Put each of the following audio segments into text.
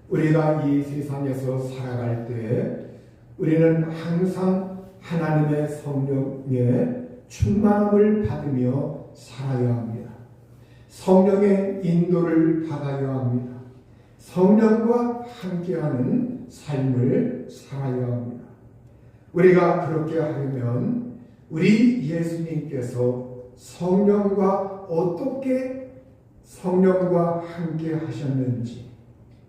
우리가 이 세상에서 살아갈 때 우리는 항상 하나님의 성령의 충만함을 받으며 살아야 합니다. 성령의 인도를 받아야 합니다. 성령과 함께하는 삶을 살아야 합니다. 우리가 그렇게 하려면 우리 예수님께서 성령과 어떻게 성령과 함께 하셨는지,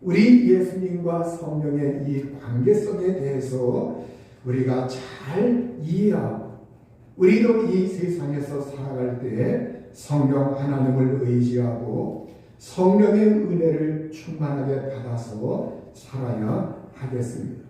우리 예수님과 성령의 이 관계성에 대해서 우리가 잘 이해하고, 우리도 이 세상에서 살아갈 때 성령 하나님을 의지하고 성령의 은혜를 충만하게 받아서 살아야 하겠습니다.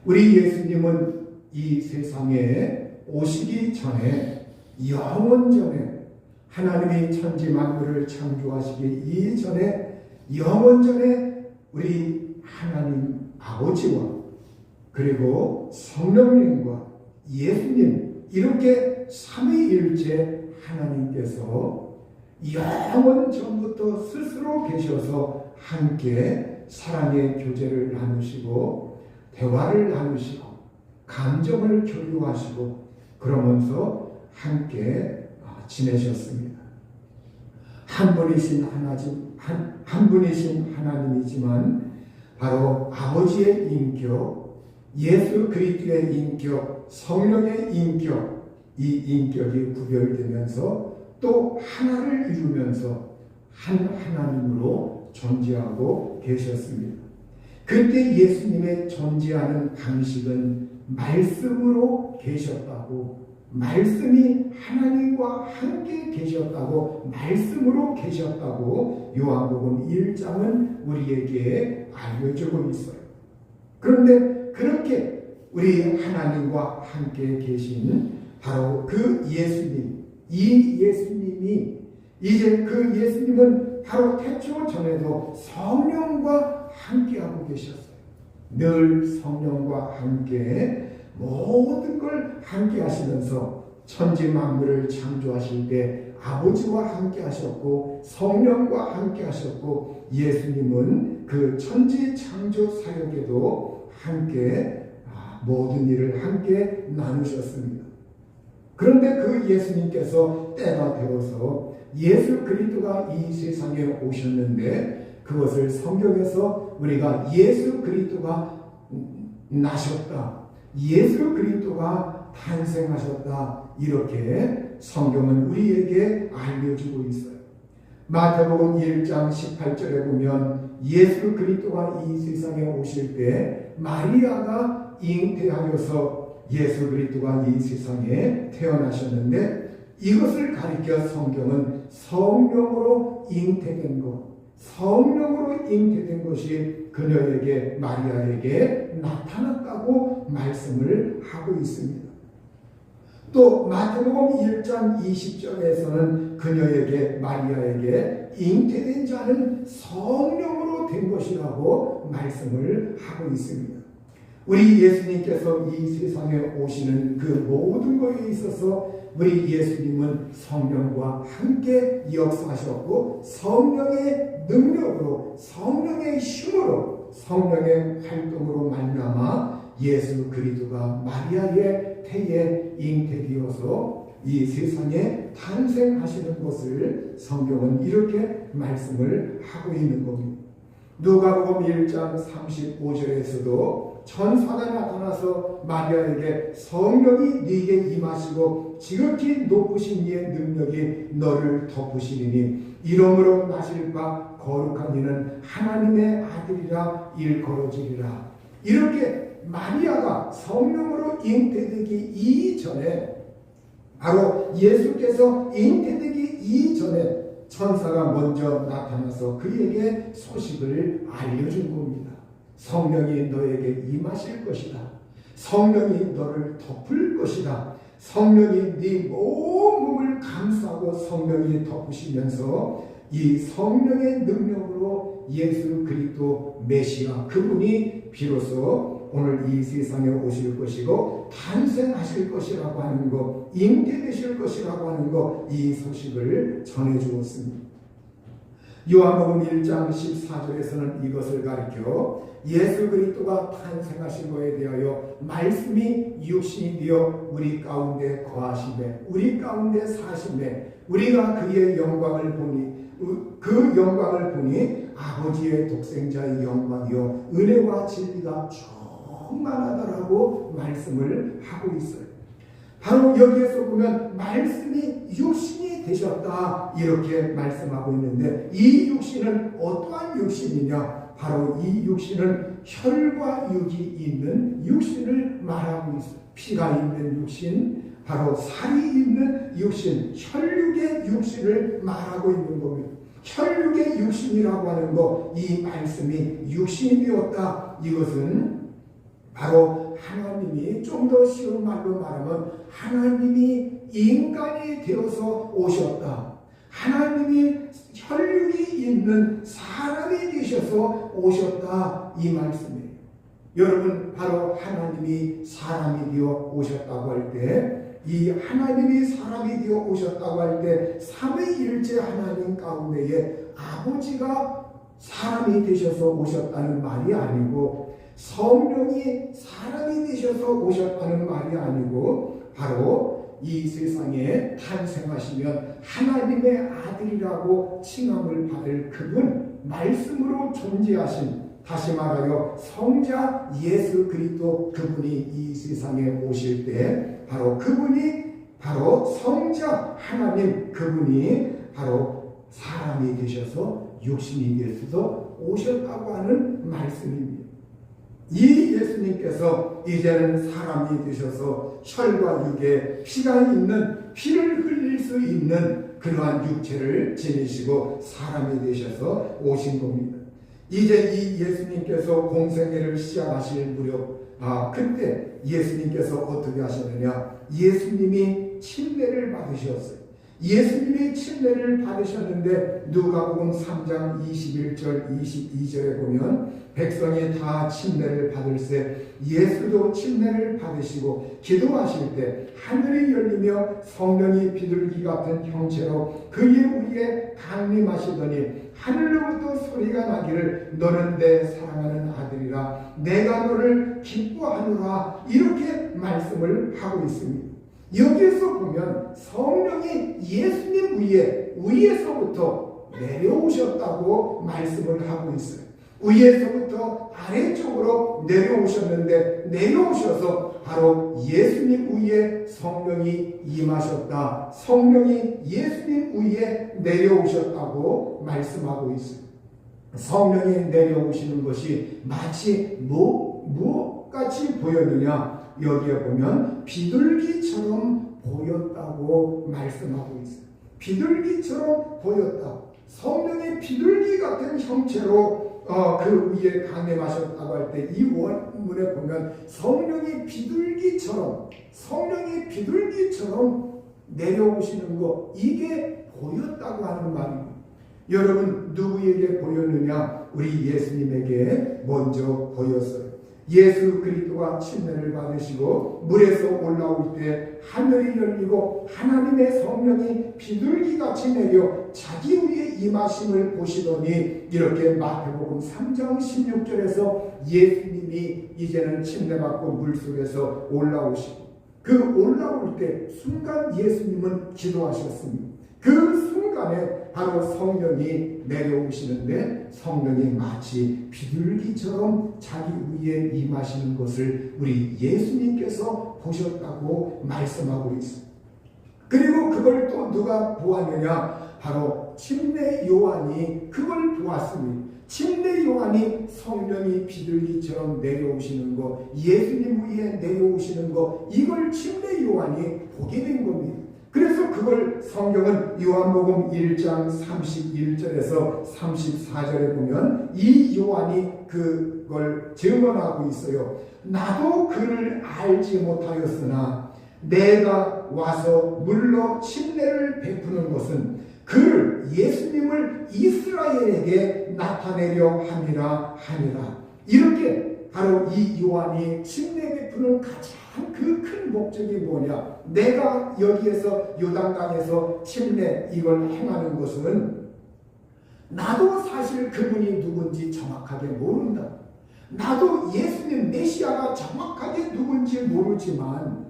우리 예수님은 이 세상에 오시기 전에, 영원 전에, 하나님이 천지 만물을 창조하시기 이전에, 영원 전에 우리 하나님 아버지와 그리고 성령님과 예수님, 이렇게 삼위일체 하나님께서 영원 전부터 스스로 계셔서 함께 사랑의 교제를 나누시고 대화를 나누시고 감정을 교류하시고 그러면서 함께 지내셨습니다. 한 분이신 하나님이지만 바로 아버지의 인격, 예수 그리스도의 인격, 성령의 인격, 이 인격이 구별되면서 또 하나를 이루면서 한 하나님으로 존재하고 계셨습니다. 그때 예수님의 존재하는 방식은 말씀으로 계셨다고, 말씀이 하나님과 함께 계셨다고, 말씀으로 계셨다고 요한복음 1장은 우리에게 알려주고 있어요. 그런데 그렇게 우리 하나님과 함께 계신 바로 그 예수님, 이 예수님이 이제 그 예수님은 바로 태초 전에도 성령과 함께하고 계셨어요. 늘 성령과 함께 모든 걸 함께 하시면서 천지 만물을 창조하실 때 아버지와 함께 하셨고 성령과 함께 하셨고, 예수님은 그 천지 창조 사역에도 함께 모든 일을 함께 나누셨습니다. 그런데 그 예수님께서 때가 되어서 예수 그리스도가 이 세상에 오셨는데, 그것을 성경에서 우리가 예수 그리스도가 나셨다, 예수 그리스도가 탄생하셨다, 이렇게 성경은 우리에게 알려주고 있어요. 마태복음 1장 18절에 보면 예수 그리스도가 이 세상에 오실 때 마리아가 잉태하여서 예수 그리스도가 이 세상에 태어나셨는데, 이것을 가리켜 성경은 성령으로 잉태된 것, 성령으로 잉태된 것이 그녀에게, 마리아에게 나타났다고 말씀을 하고 있습니다. 또 마태복음 1장 20절에서는 그녀에게, 마리아에게 잉태된 자는 성령으로 된 것이라고 말씀을 하고 있습니다. 우리 예수님께서 이 세상에 오시는 그 모든 것에 있어서 우리 예수님은 성령과 함께 역사하셨고, 성령의 능력으로, 성령의 힘으로, 성령의 활동으로 말미암아 예수 그리스도가 마리아의 태에 잉태되어서 이 세상에 탄생하시는 것을 성경은 이렇게 말씀을 하고 있는 겁니다. 누가복음 1장 35절에서도 천사가 나타나서 마리아에게 성령이 네게 임하시고 지극히 높으신 이의 능력이 너를 덮으시리니 이름으로 나실 바 거룩한 이는 하나님의 아들이라 일컬어지리라. 이렇게 마리아가 성령으로 잉태되기 이전에, 바로 예수께서 잉태되기 이전에 천사가 먼저 나타나서 그에게 소식을 알려준 겁니다. 성령이 너에게 임하실 것이다. 성령이 너를 덮을 것이다. 성령이 네 몸을 감싸고 성령이 덮으시면서 이 성령의 능력으로 예수 그리스도 메시아, 그분이 비로소 오늘 이 세상에 오실 것이고 탄생하실 것이라고 하는 것, 잉태되실 것이라고 하는 것, 이 소식을 전해 주었습니다. 요한복음 1장 14절에서는 이것을 가리켜 예수 그리스도가 탄생하신 것에 대하여 말씀이 육신이 되어 우리 가운데 거하시매 우리 가운데 사시매 우리가 그의 영광을 보니 그 영광을 보니 아버지의 독생자의 영광이요 은혜와 진리가 충만하다라고 말씀을 하고 있어요. 바로 여기에서 보면 말씀이 육신이 되셨다 이렇게 말씀하고 있는데 이 육신은 어떠한 육신이냐? 바로 이 육신은 혈과 육이 있는 육신을 말하고 있어요. 피가 있는 육신, 바로 살이 있는 육신, 혈육의 육신을 말하고 있는 겁니다. 혈육의 육신이라고 하는 것, 이 말씀이 육신이 되었다. 이것은 바로 하나님이 좀 더 쉬운 말로 말하면 하나님이 인간이 되어서 오셨다. 하나님이 혈육이 있는 사람이 되셔서 오셨다. 이 말씀이에요. 여러분 바로 하나님이 사람이 되어 오셨다고 할 때 이 하나님이 사람이 되어 오셨다고 할 때 삼위일체 하나님 가운데에 아버지가 사람이 되셔서 오셨다는 말이 아니고 성령이 사람이 되셔서 오셨다는 말이 아니고 바로 이 세상에 탄생하시면 하나님의 아들이라고 칭함을 받을 그분 말씀으로 존재하신 다시 말하여 성자 예수 그리스도 그분이 이 세상에 오실 때 바로 그분이 바로 성자 하나님 그분이 바로 사람이 되셔서 육신이 되셔서 오셨다고 하는 말씀입니다. 이 예수님께서 이제는 사람이 되셔서 혈과 육에 피가 있는 피를 흘릴 수 있는 그러한 육체를 지니시고 사람이 되셔서 오신 겁니다. 이제 이 예수님께서 공생애를 시작하실 무렵 그때 예수님께서 어떻게 하셨느냐? 예수님이 침례를 받으셨어요. 예수님이 침례를 받으셨는데 누가복음 3장 21절 22절에 보면 백성이 다 침례를 받을세 예수도 침례를 받으시고 기도하실 때 하늘이 열리며 성령이 비둘기 같은 형체로 그의 위에 강림하시더니 하늘로부터 소리가 나기를 너는 내 사랑하는 아들이라 내가 너를 기뻐하노라 이렇게 말씀을 하고 있습니다. 여기에서 보면 성령이 예수님 위에서부터 내려오셨다고 말씀을 하고 있어요. 위에서부터 아래쪽으로 내려오셨는데 내려오셔서 바로 예수님 위에 성령이 임하셨다. 성령이 예수님 위에 내려오셨다고 말씀하고 있어요. 성령이 내려오시는 것이 마치 무엇같이 보였느냐? 여기에 보면 비둘기처럼 보였다고 말씀하고 있어요. 비둘기처럼 보였다. 성령이 비둘기 같은 형체로 그 위에 강림하셨다고 할 때 이 원문에 보면 성령이 비둘기처럼 내려오시는 것 이게 보였다고 하는 말입니다. 여러분 누구에게 보였느냐? 우리 예수님에게 먼저 보였어요. 예수 그리스도가 침례를 받으시고 물에서 올라올 때 하늘이 열리고 하나님의 성령이 비둘기같이 내려 자기 위에 임하심을 보시더니 이렇게 마태복음 3장 16절에서 예수님이 이제는 침례받고 물속에서 올라오시고 그 올라올 때 순간 예수님은 기도하셨습니다. 그 순간에 바로 성령이 내려오시는데 성령이 마치 비둘기처럼 자기 위에 임하시는 것을 우리 예수님께서 보셨다고 말씀하고 있습니다. 그리고 그걸 또 누가 보았느냐? 바로 침례 요한이 그걸 보았습니다. 침례 요한이 성령이 비둘기처럼 내려오시는 것, 예수님 위에 내려오시는 것, 이걸 침례 요한이 보게 된 겁니다. 그래서 그걸 성경은 요한복음 1장 31절에서 34절에 보면 이 요한이 그걸 증언하고 있어요. 나도 그를 알지 못하였으나 내가 와서 물로 침례를 베푸는 것은 그를 예수님을 이스라엘에게 나타내려 함이라 하니라. 이렇게 바로 이 요한이 침례 베푸는 가장 그 큰 목적이 뭐냐? 내가 여기에서 요단강에서 침례 이걸 행하는 것은 나도 사실 그분이 누군지 정확하게 모른다. 나도 예수님 메시아가 정확하게 누군지 모르지만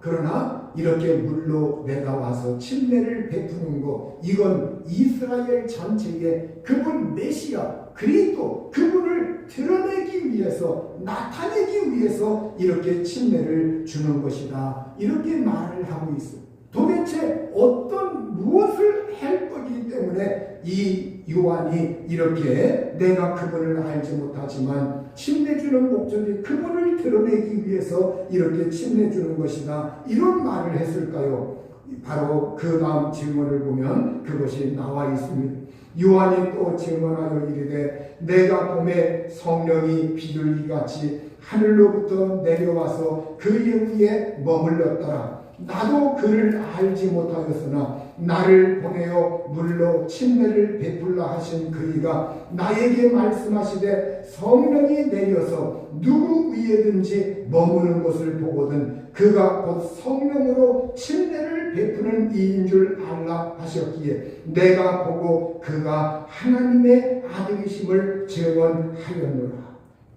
그러나 이렇게 물로 내가 와서 침례를 베푸는 것, 이건 이스라엘 전체에 그분 메시아 그리스도 그분을 드러내기 위해서, 나타내기 위해서 이렇게 침례를 주는 것이다, 이렇게 말을 하고 있어요. 도대체 무엇을 할 거기 때문에 이 요한이 이렇게 내가 그분을 알지 못하지만 침례 주는 목적이 그분을 드러내기 위해서 이렇게 침례 주는 것이다, 이런 말을 했을까요? 바로 그 다음 질문을 보면 그것이 나와 있습니다. 요한이 또 증언하여 이르되 내가 봄에 성령이 비둘기같이 하늘로부터 내려와서 그의 위에 머물렀더라. 나도 그를 알지 못하였으나 나를 보내어 물로 침례를 베풀라 하신 그이가 나에게 말씀하시되 성령이 내려서 누구 위에든지 머무는 것을 보거든 그가 곧 성령으로 침례를 베푸는 이인 줄 알라 하셨기에 내가 보고 그가 하나님의 아들이심을 증언하였노라.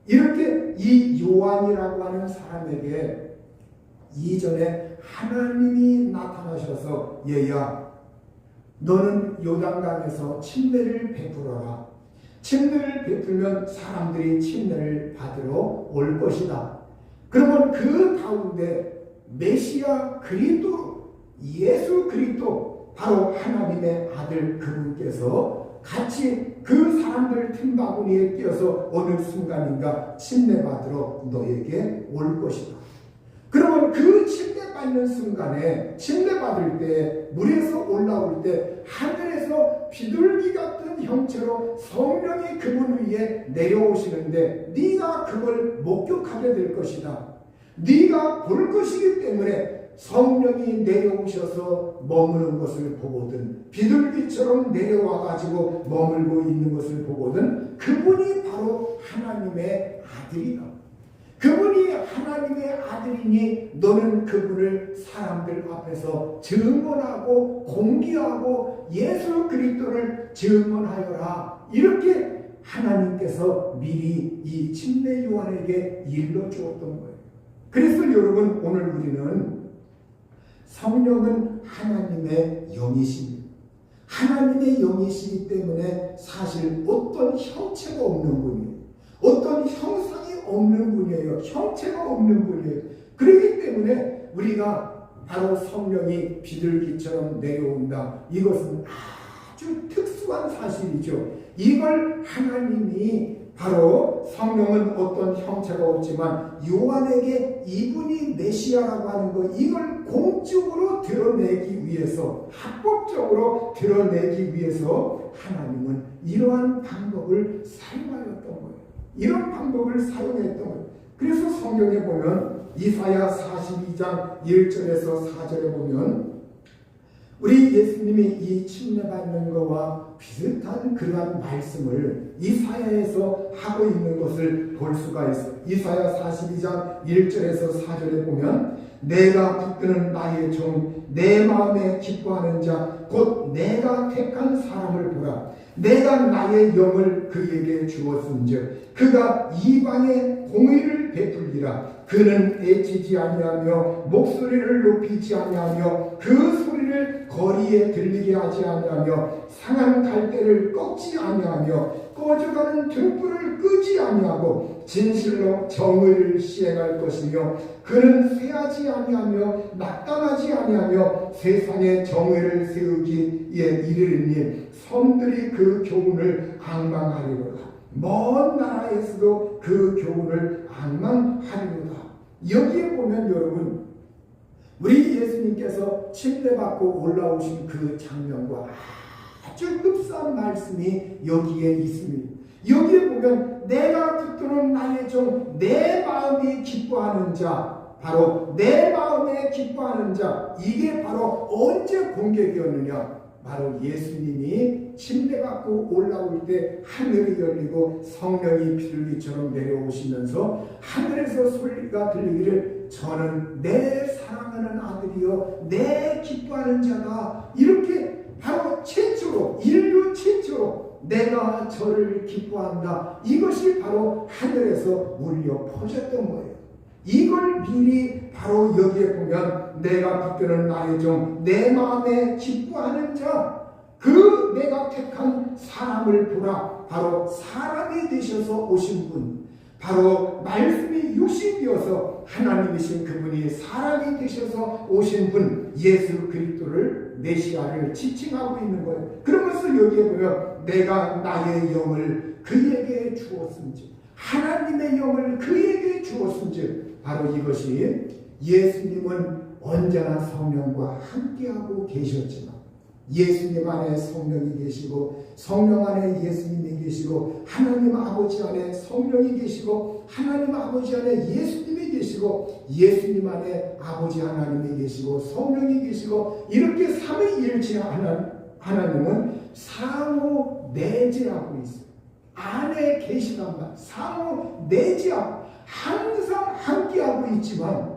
이렇게 이 요한이라고 하는 사람에게 이전에 하나님이 나타나셔서 얘야 너는 요단강에서 침례를 베풀어라. 침례를 베풀면 사람들이 침례를 받으러 올 것이다. 그러면 그 가운데 메시아 그리스도, 예수 그리스도, 바로 하나님의 아들 그분께서 같이 그 사람들 틈바구니에 끼어서 어느 순간인가 침례 받으러 너에게 올 것이다. 그러면 그 침례 받는 순간에, 침례 받을 때, 물에서 올라올 때 하늘에서 비둘기 같은 형체로 성령이 그분 위에 내려오시는데 네가 그걸 목격하게 될 것이다. 네가 볼 것이기 때문에 성령이 내려오셔서 머무는 것을 보거든, 비둘기처럼 내려와 가지고 머물고 있는 것을 보거든 그분이 바로 하나님의 아들이다. 그분이 하나님의 아들이니 너는 그분을 사람들 앞에서 증언하고 공개하고 예수 그리스도를 증언하여라. 이렇게 하나님께서 미리 이 침례 요한에게 일러주었던 거예요. 그래서 여러분, 오늘 우리는 성령은 하나님의 영이십니다. 하나님의 영이시기 때문에 사실 어떤 형체가 없는 분이에요. 어떤 형상이 없는 분이에요. 형체가 없는 분이에요. 그렇기 때문에 우리가 바로 성령이 비둘기처럼 내려온다, 이것은 아주 특수한 사실이죠. 이걸 하나님이, 바로 성령은 어떤 형체가 없지만 요한에게 이분이 메시아라고 하는 것, 이걸 공적으로 드러내기 위해서, 합법적으로 드러내기 위해서 하나님은 이러한 방법을 사용하였던 거예요. 이런 방법을 사용했던 거예요. 그래서 성경에 보면 이사야 42장 1절에서 4절에 보면 우리 예수님이 이 침례받는 것과 비슷한 그러한 말씀을 이사야에서 하고 있는 것을 볼 수가 있어요. 이사야 42장 1절에서 4절에 보면 내가 붙드는 나의 종, 내 마음에 기뻐하는 자, 곧 내가 택한 사람을 보라. 내가 나의 영을 그에게 주었은즉 그가 이방에 공의를 베풀리라. 그는 애치지 아니하며 목소리를 높이지 아니하며 그 소리를 거리에 들리게 하지 아니하며 상한 갈대를 꺾지 아니하며 꺼져가는 등불을 끄지 아니하고 진실로 정의를 시행할 것이며 그는 쇠하지 아니하며 낙담하지 아니하며 세상에 정의를 세우기에 이르리니 섬들이 그 교훈을 앙망하리로다. 먼 나라에서도 그 교훈을 앙망하리로다. 여기에 보면 여러분, 우리 예수님께서 침례받고 올라오신 그 장면과 아주 흡사한 말씀이 여기에 있습니다. 여기에 보면 내가 붙드는 나의 종, 내 마음이 기뻐하는 자, 바로 내 마음에 기뻐하는 자, 이게 바로 언제 공개되었느냐? 바로 예수님이 침례받고 올라올 때 하늘이 열리고 성령이 비둘기처럼 내려오시면서 하늘에서 소리가 들리기를 저는 내 사랑하는 아들이요 내 기뻐하는 자다. 이렇게 바로 최초로, 인류 최초로 내가 저를 기뻐한다. 이것이 바로 하늘에서 울려 퍼졌던 거예요. 이걸 미리 바로 여기에 보면 내가 붙드는 나의 종, 내 마음에 기뻐하는 자, 그 내가 택한 사람을 보라. 바로 사람이 되셔서 오신 분, 바로 말씀이 육신이어서 하나님이신 그분이 사람이 되셔서 오신 분, 예수 그리스도를 메시아를 지칭하고 있는 거예요. 그러면서 여기에 보면 내가 나의 영을 그에게 주었은즉, 하나님의 영을 그에게 주었은즉, 바로 이것이 예수님은 언제나 성령과 함께하고 계셨지만 예수님 안에 성령이 계시고 성령 안에 예수님이 계시고 하나님 아버지 안에 성령이 계시고 하나님 아버지 안에 예수님이 계시고 예수님 안에 아버지 하나님이 계시고 성령이 계시고 이렇게 삼위일체 하나님은 상호 내재하고 있어요. 안에 계시단 말, 상호 내재하고 항상 함께하고 있지만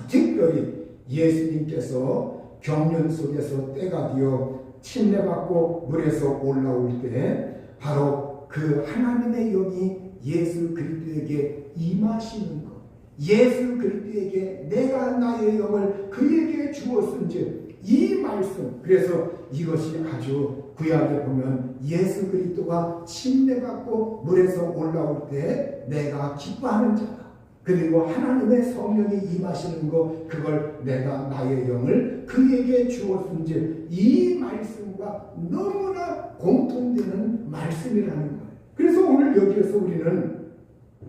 특별히 예수님께서 경륜 속에서 때가 되어 침례받고 물에서 올라올 때 바로 그 하나님의 영이 예수 그리스도에게 임하시는 것, 예수 그리스도에게 내가 나의 영을 그에게 주었은즉, 이 말씀, 그래서 이것이 아주 구약에 보면 예수 그리스도가 침례받고 물에서 올라올 때 내가 기뻐하는 자다. 그리고 하나님의 성령이 임하시는 것, 그걸 내가 나의 영을 그에게 주었은즉, 이 말씀과 너무나 공통되는 말씀이라는 거예요. 그래서 오늘 여기에서 우리는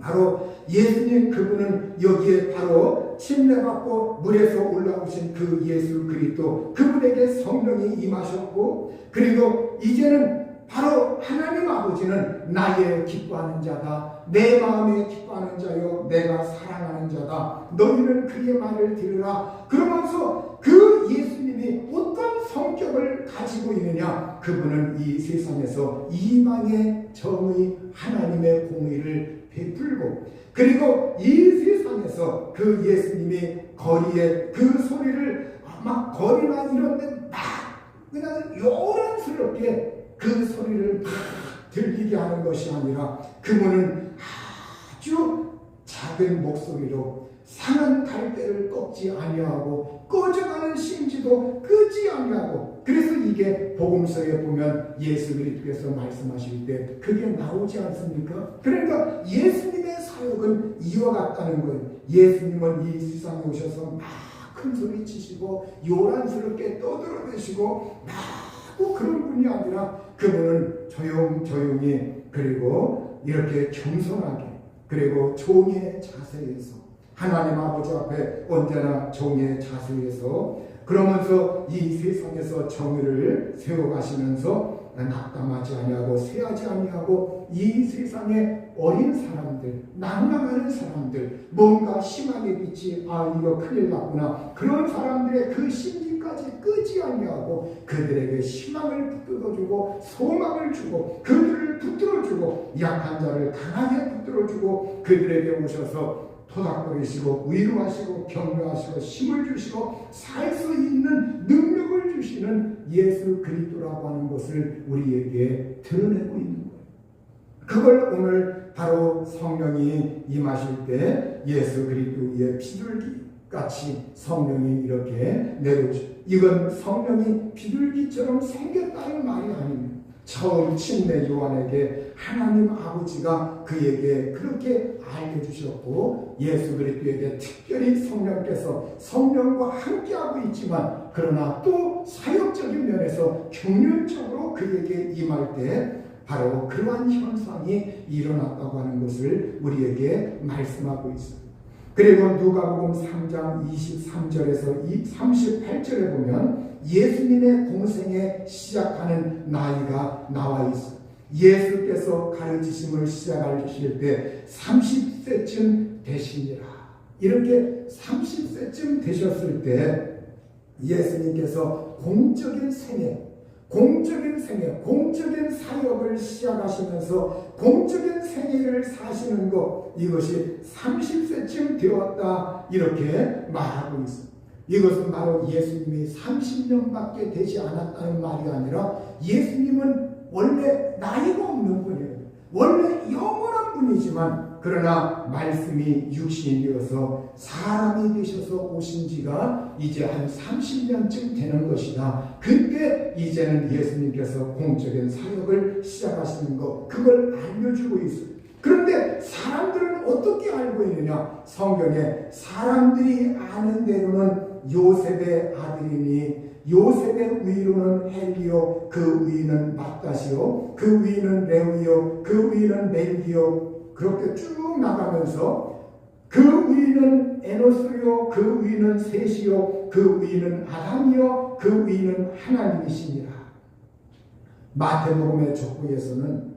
바로 예수님 그분은 여기에 바로 침례받고 물에서 올라오신 그 예수 그리스도, 그분에게 성령이 임하셨고, 그리고 이제는 바로 하나님 아버지는 나의 기뻐하는 자다, 내 마음에 기뻐하는 자요, 내가 사랑하는 자다, 너희는 그의 말을 들으라. 그러면서 그 예수님이 어떤 성격을 가지고 있느냐, 그분은 이 세상에서 이방의 정의, 하나님의 공의를 베풀고, 그리고 이 세상에서 그 예수님이 거리에 그 소리를 막 거리나 이런 데 막 그냥 요란스럽게 그 소리를 막 들리게 하는 것이 아니라 그분은 아주 작은 목소리로 상한 갈대를 꺾지 아니하고 꺼져가는 심지도 끄지 아니하고, 그래서 이게 복음서에 보면 예수 그리스도께서 말씀하실 때 그게 나오지 않습니까? 그러니까 예수님의 사역은 이와 같다는 거예요. 예수님은 이 세상에 오셔서 막 큰 소리 치시고 요란스럽게 떠들어대시고 막 그런 분이 아니라 그분은 조용히 그리고 이렇게 겸손하게 그리고 종의 자세에서 하나님 아버지 앞에 언제나 종의 자세에서 그러면서 이 세상에서 정의를 세워가시면서 낙담하지 아니하고 쇠하지 아니하고 이 세상에 어린 사람들, 낭망하는 사람들, 뭔가 희망의 빛이 이거 큰일 났구나, 그런 사람들의 그 심리까지 끄지 아니하고 그들에게 희망을 붙들어주고 소망을 주고 그들을 붙들어주고 약한 자를 강하게 붙들어주고 그들에게 오셔서 토닥거리시고 위로하시고 격려하시고 힘을 주시고 살 수 있는 능력을 주시는 예수 그리스도라고 하는 것을 우리에게 드러내고 있는 거예요. 그걸 오늘 바로 성령이 임하실 때 예수 그리스도의 비둘기 같이 성령이 이렇게 내려오죠. 이건 성령이 비둘기처럼 생겼다는 말이 아닙니다. 처음 침례 요한에게 하나님 아버지가 그에게 그렇게 알려주셨고 예수 그리스도에게 특별히 성령께서 성령과 함께하고 있지만 그러나 또 사역적인 면에서 경륜적으로 그에게 임할 때 바로 그러한 현상이 일어났다고 하는 것을 우리에게 말씀하고 있습니다. 그리고 누가복음 3장 23절에서 38절에 보면 예수님의 공생에 시작하는 나이가 나와 있어요. 예수께서 가르치심을 시작하실 때 30세쯤 되시니라. 이렇게 30세쯤 되셨을 때 예수님께서 공적인 생애, 공적인 사역을 시작하시면서 공적인 생애를 사시는 것, 이것이 30세쯤 되었다 이렇게 말하고 있습니다. 이것은 바로 예수님이 30년밖에 되지 않았다는 말이 아니라 예수님은 원래 나이가 없는 분이에요. 원래 영원한 분이지만 그러나 말씀이 육신이 되어서 사람이 되셔서 오신 지가 이제 한 30년쯤 되는 것이다. 그때 이제는 예수님께서 공적인 사역을 시작하시는 것, 그걸 알려주고 있어요. 그런데 사람들은 어떻게 알고 있느냐? 성경에 사람들이 아는 대로는 요셉의 아들이니 요셉의 위로는 헬리요, 그 위는 맏다시요, 그 위는 레위요, 그 위는 멜기요, 그렇게 쭉 나가면서 그 위는 에노스요, 그 위는 셋이요, 그 위는 아담이요, 그 위는 하나님이시니라. 마태복음의 족보에서는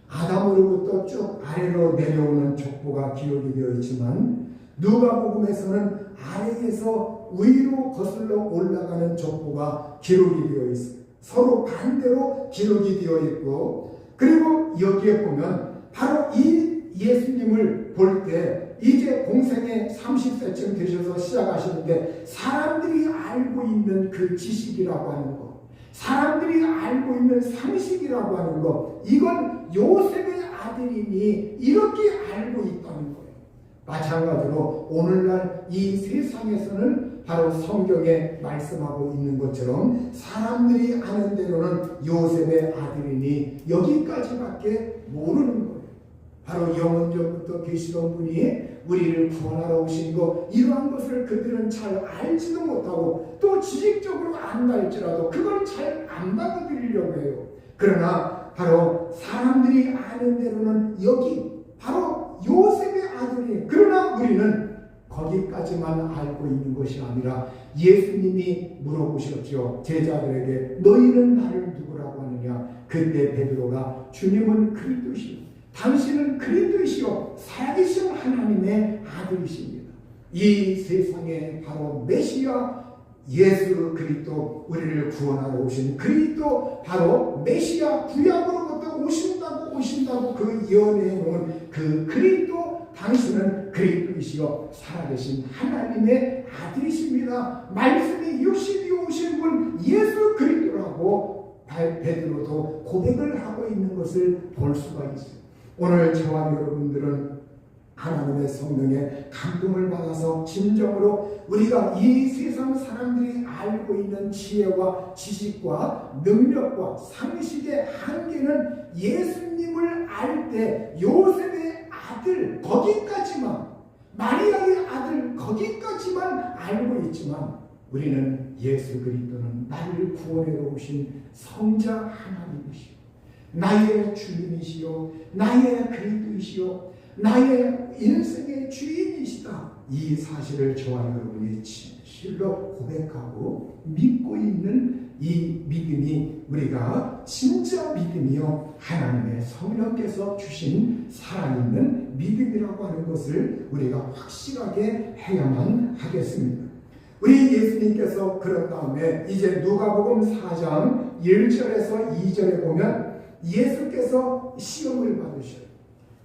아담으로부터 쭉 아래로 내려오는 족보가 기록이 되어 있지만 누가복음에서는 아래에서 위로 거슬러 올라가는 족보가 기록이 되어 있어요. 서로 반대로 기록이 되어 있고, 그리고 여기에 보면 바로 이 예수님을 볼 때 이제 공생애 30세쯤 되셔서 시작하시는데 사람들이 알고 있는 그 지식이라고 하는 것, 사람들이 알고 있는 상식이라고 하는 것, 이건 요셉의 아들이니 이렇게 알고 있다는 거예요. 마찬가지로 오늘날 이 세상에서는 바로 성경에 말씀하고 있는 것처럼 사람들이 아는 대로는 요셉의 아들이니 여기까지밖에 모르는 거예요. 바로 영원전부터 계시던 분이 우리를 구원하러 오신 것, 이러한 것을 그들은 잘 알지도 못하고 또 지식적으로 안다할지라도 그걸 잘 안 받아들이려고 해요. 그러나 바로 사람들이 아는 대로는 여기 바로 요셉의 아들이, 그러나 우리는 거기까지만 알고 있는 것이 아니라 예수님이 물어보셨죠. 제자들에게 너희는 나를 누구라고 하느냐? 그때 베드로가 주님은 그리스도시요, 당신은 그리스도시요 살아계신 하나님의 아들이십니다. 이 세상에 바로 메시아 예수 그리스도, 우리를 구원하러 오신 그리스도, 바로 메시아 구약으로부터 오신다고 그 예언해 놓은 그 그리스도, 당신은 그리스도이시요 살아계신 하나님의 아들이십니다. 말씀이 육신이 오신 분 예수 그리스도라고 베드로도 고백을 하고 있는 것을 볼 수가 있어요. 오늘 저와 여러분들은 하나님의 성령에 감동을 받아서 진정으로 우리가 이 세상 사람들이 알고 있는 지혜와 지식과 능력과 상식의 한계는 예수님을 알 때 요셉의 아들 거기까지만, 마리아의 아들 거기까지만 알고 있지만 우리는 예수 그리스도는 나를 구원해 오신 성자 하나님이시오, 나의 주님이시오, 나의 그리스도이시오, 나의 인생의 주인이시다. 이 사실을 저와 여러분이 진실로 고백하고 믿고 있는 이 믿음이 우리가 진짜 믿음이요 하나님의 성령께서 주신 살아있는 믿음이라고 하는 것을 우리가 확실하게 해야만 하겠습니다. 우리 예수님께서 그런 다음에 이제 누가복음 4장 1절에서 2절에 보면 예수께서 시험을 받으셔요.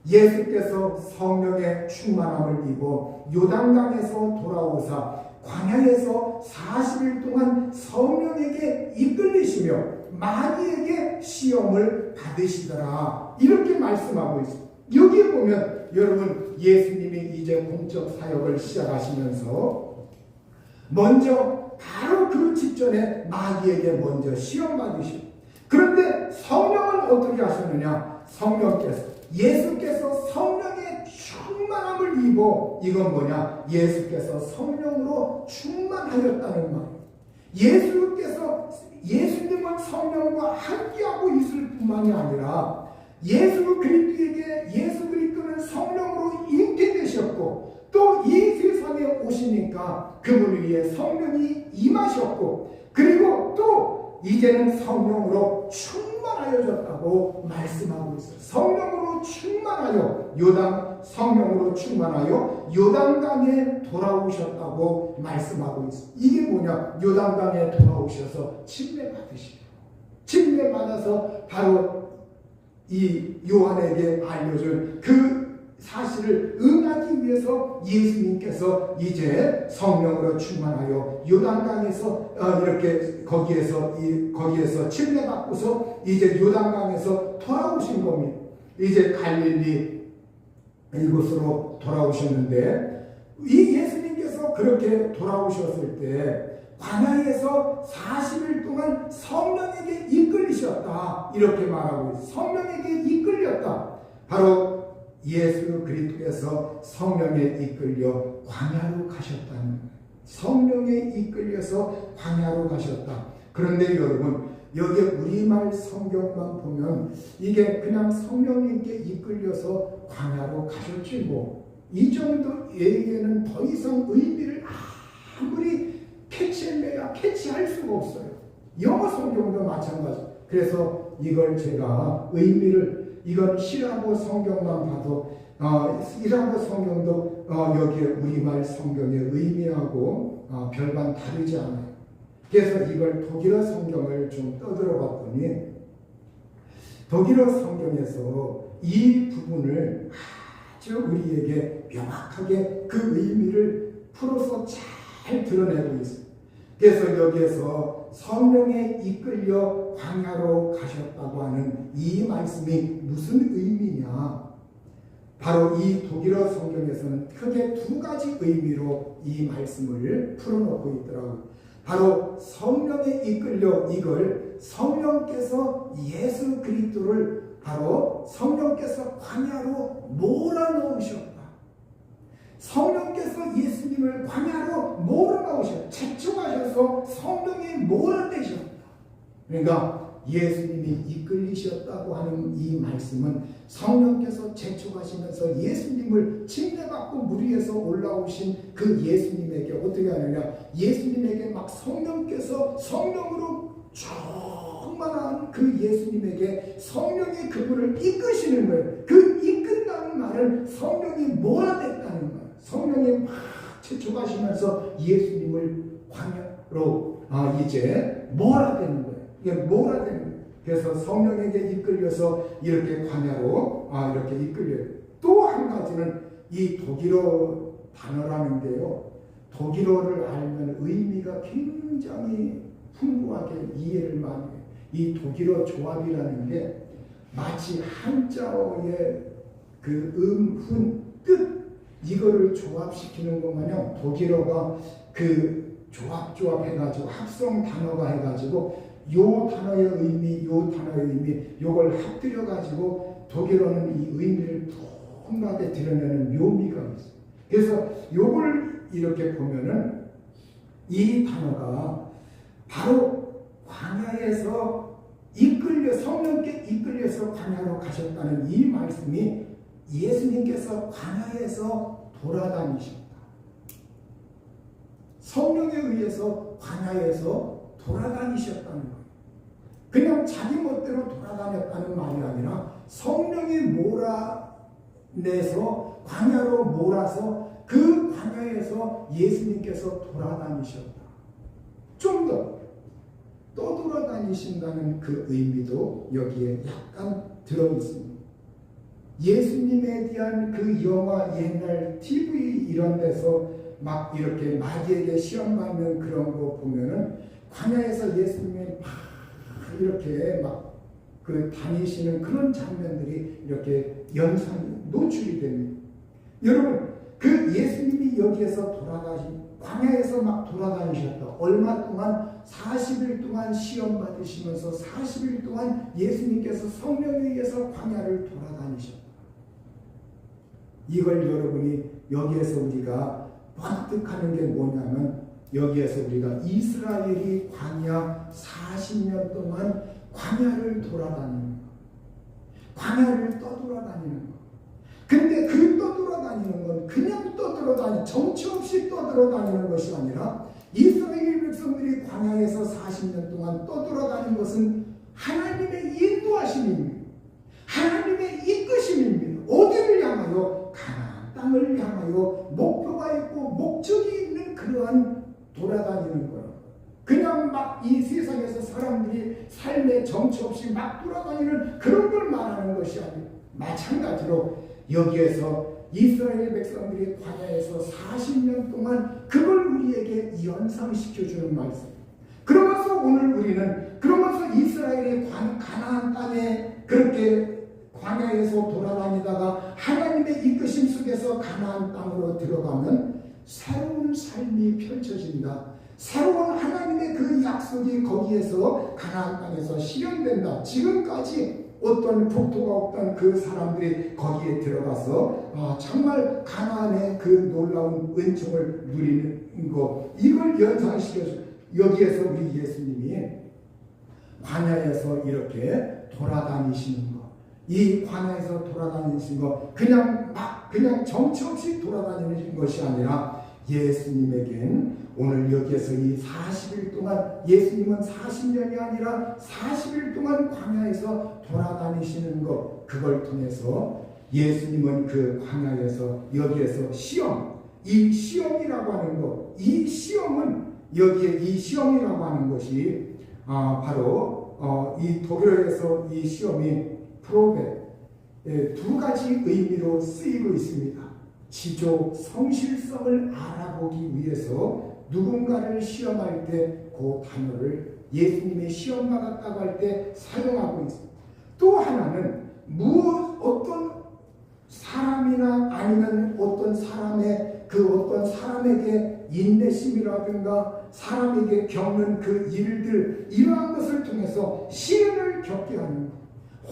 예수께서 성령의 충만함을 입어 요단강에서 돌아오사 광야에서 40일 동안 성령에게 이끌리시며 마귀에게 시험을 받으시더라, 이렇게 말씀하고 있습니다. 여기에 보면 여러분 예수님이 이제 공적 사역을 시작하시면서 먼저 바로 그 직전에 마귀에게 먼저 시험 받으시고, 그런데 성령을 어떻게 하셨느냐? 예수께서 성령의 충만함을 입어, 이건 뭐냐? 예수께서 성령으로 충만하였다는 말. 예수님은 성령과 함께하고 있을 뿐만이 아니라 예수 그리스도는 성령으로 잉태되셨고 또 이 세상에 오시니까 그분 위에 성령이 임하셨고, 그리고 또 이제는 성령으로 충만하여졌다고 말씀하고 있어요. 성령으로 충만하여 요단강에 돌아오셨다고 말씀하고 있어요. 이게 뭐냐? 요단강에 돌아오셔서 침례받아서 바로 이 요한에게 알려준 그 사실을 응하기 위해서 예수님께서 이제 성령으로 충만하여 요단강에서 이렇게 거기에서 침례받고서 이제 요단강에서 돌아오신 겁니다. 이제 갈릴리 이곳으로 돌아오셨는데, 이 예수님께서 그렇게 돌아오셨을 때 광야에서 40일 동안 성령에게 이끌리셨다, 이렇게 말하고 있어요. 성령에게 이끌렸다. 바로 예수 그리스도께서 성령에 이끌려 광야로 가셨다는 거예요. 성령에 이끌려서 광야로 가셨다. 그런데 여러분, 여기 우리말 성경만 보면 이게 그냥 성령님께 이끌려서 광야로 가셨지 뭐, 이 정도 얘기에는 더 이상 의미를 아무리 캐치해내야 캐치할 수가 없어요. 영어 성경도 마찬가지. 그래서 이걸 제가 의미를, 이건 시라고 성경만 봐도 이라고 성경도 여기에 우리말 성경의 의미하고 별반 다르지 않아요. 그래서 이걸 독일어 성경을 좀 떠들어 봤더니, 독일어 성경에서 이 부분을 아주 우리에게 명확하게 그 의미를 풀어서 잘 드러내고 있어요. 그래서 여기에서 성령에 이끌려 광야로 가셨다고 하는 이 말씀이 무슨 의미냐? 바로 이 독일어 성경에서는 크게 두 가지 의미로 이 말씀을 풀어놓고 있더라고요. 바로 성령에 이끌려, 이걸 성령께서 예수 그리스도를 바로 성령께서 광야로 몰아넣으셨다. 성령께서 예수님을 광야로 몰아넣으셨다. 채축하셔서 성령이 몰아내셨다. 그러니까 예수님이 이끌리셨다고 하는 이 말씀은 성령께서 재촉하시면서 예수님을 침례받고 물 위에서 올라오신 그 예수님에게 어떻게 하느냐, 예수님에게 막 성령께서 성령으로 충만한 그 예수님에게 성령이 그분을 이끄시는 거예요. 그 이끈다는 말은 성령이 몰아냈다는 거예요. 성령이 막 재촉하시면서 예수님을 광야로 이제 몰아대는 거예요. 이게 몰아대는 거예요. 그래서 성령에게 이끌려서 이렇게 광야로 이렇게 이끌려요. 또 한 가지는 이 독일어 단어라는데요, 독일어를 알면 의미가 굉장히 풍부하게 이해를 많이 해요. 이 독일어 조합이라는 게 마치 한자어의 그 훈, 뜻, 이거를 조합시키는 것 마냥 독일어가 그 조합해가지고 합성 단어가 해가지고 요 단어의 의미, 요 단어의 의미, 요걸 합들여가지고 독일어는 이 의미를 풍부하게 드러내는 묘미가 있어요. 그래서 요걸 이렇게 보면은 이 단어가 바로 광야에서 성령께 이끌려서 광야로 가셨다는 이 말씀이 예수님께서 광야에서 돌아다니셨다. 성령에 의해서 광야에서 돌아다니셨다는 거예요. 그냥 자기 멋대로 돌아다녔다는 말이 아니라 성령이 몰아내서 광야로 몰아서 그 광야에서 예수님께서 돌아다니셨다. 좀 더 떠돌아다니신다는 그 의미도 여기에 약간 들어있습니다. 예수님에 대한 그 영화, 옛날 TV 이런 데서 막 이렇게 마귀에게 시험받는 그런 거 보면은 광야에서 예수님이 막 이렇게 막 다니시는 그런 장면들이 이렇게 영상이 노출이 됩니다. 여러분, 그 예수님이 여기에서 광야에서 막 돌아다니셨다. 얼마 동안 40일 동안 시험 받으시면서 40일 동안 예수님께서 성령에 의해서 광야를 돌아다니셨다. 이걸 여러분이 여기에서 우리가 납득하는 게 뭐냐면, 여기에서 우리가 이스라엘이 광야 40년 동안 광야를 돌아다니는 거, 광야를 떠돌아다니는 거. 근데 그 떠돌아다니는 건 그냥 정치 없이 떠돌아다니는 것이 아니라 이스라엘 백성들이 광야에서 40년 동안 떠돌아다니는 것은 하나님의 인도하심입니다. 하나님의 이끄심입니다. 어디를 향하여? 가나안 땅을 향하여 목표가 있고 목적이 있는 그러한 돌아다니는 거예요. 그냥 막 이 세상에서 사람들이 삶의 정치 없이 막 돌아다니는 그런 걸 말하는 것이 아니에요. 마찬가지로 여기에서 이스라엘 백성들이 광야에서 40년 동안 그걸 우리에게 연상시켜주는 말씀. 그러면서 오늘 우리는 그러면서 이스라엘이 가나안 땅에 그렇게 광야에서 돌아다니다가 하나님의 이끄심 속에서 가나안 땅으로 들어가면 새로운 삶이 펼쳐진다. 새로운 하나님의 그 약속이 거기에서 가나안 땅에서 실현된다. 지금까지 어떤 국토가 없던 그 사람들이 거기에 들어가서 정말 가나안의 그 놀라운 은총을 누리는 것, 이걸 연상시켜줘. 여기에서 우리 예수님이 광야에서 이렇게 돌아다니시는 것, 이 광야에서 돌아다니시는 것, 그냥 정처 없이 돌아다니는 것이 아니라 예수님에겐 오늘 여기에서 이 40일 동안, 예수님은 40년이 아니라 40일 동안 광야에서 돌아다니시는 것, 그걸 통해서 예수님은 그 광야에서 여기에서 시험, 이 시험이라고 하는 것, 이 시험은 여기에 이 시험이라고 하는 것이 바로 이 독일어에서 이 시험이 프로베, 두 가지 의미로 쓰이고 있습니다. 지조 성실성을 알아보기 위해서 누군가를 시험할 때 그 단어를 예수님이 시험 받았다고 할 때 사용하고 있습니다. 또 하나는 어떤 사람이나 아니면 어떤 사람에게 인내심이라든가 사람에게 겪는 그 일들, 이러한 것을 통해서 시련을 겪게 하는 것,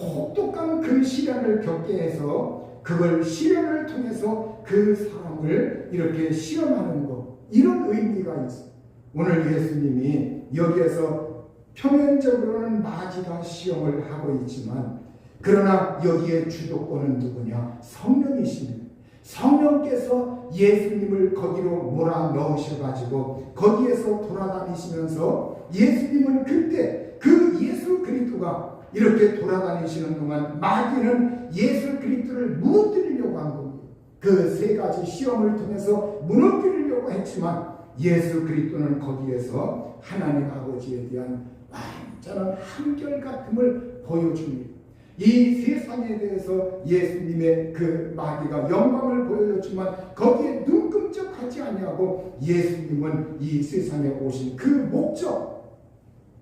혹독한 그 시련을 겪게 해서 그걸 시련을 통해서 그 사람을 이렇게 시험하는 것, 이런 의미가 있습니다. 오늘 예수님이 여기에서 표면적으로는 마귀가 시험을 하고 있지만, 그러나 여기에 주도권은 누구냐? 성령이십니다. 성령께서 예수님을 거기로 몰아넣으셔가지고 거기에서 돌아다니시면서 예수님은 그때 그 예수 그리스도가 이렇게 돌아다니시는 동안 마귀는 예수 그리스도를 무너뜨리려고 한 겁니다. 그 세 가지 시험을 통해서 무너뜨리려고 했지만 예수 그리스도는 거기에서 하나님 아버지에 대한 완전한 한결같음을 보여줍니다. 이 세상에 대해서 예수님의 그 마귀가 영광을 보여줬지만 거기에 눈금쩍하지 아니하고 예수님은 이 세상에 오신 그 목적,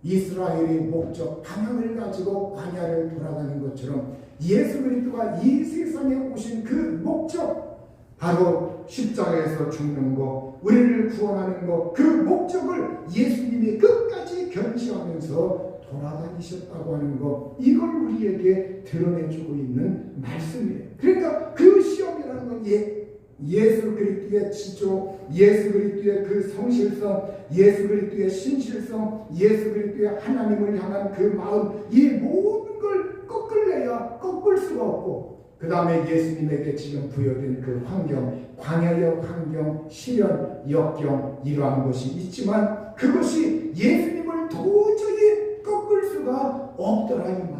이스라엘의 목적, 방향을 가지고 광야를 돌아가는 것처럼 예수 그리스도가 이 세상에 오신 그 목적, 바로 십자가에서 죽는 것, 우리를 구원하는 것, 그 목적을 예수님이 끝까지 견지하면서 돌아다니셨다고 하는 것, 이걸 우리에게 드러내주고 있는 말씀이에요. 그러니까 그 시험이라는 건 예수 그리스도의 지조, 예수 그리스도의 그 성실성, 예수 그리스도의 신실성, 예수 그리스도의 하나님을 향한 그 마음, 이 모든 걸 꺾을래야 꺾을 수가 없고, 그 다음에 예수님에게 지금 부여된 그 환경, 광야의 환경, 시련, 역경, 이러한 것이 있지만 그것이 예수님을 도저히 꺾을 수가 없더라 이 말이에요.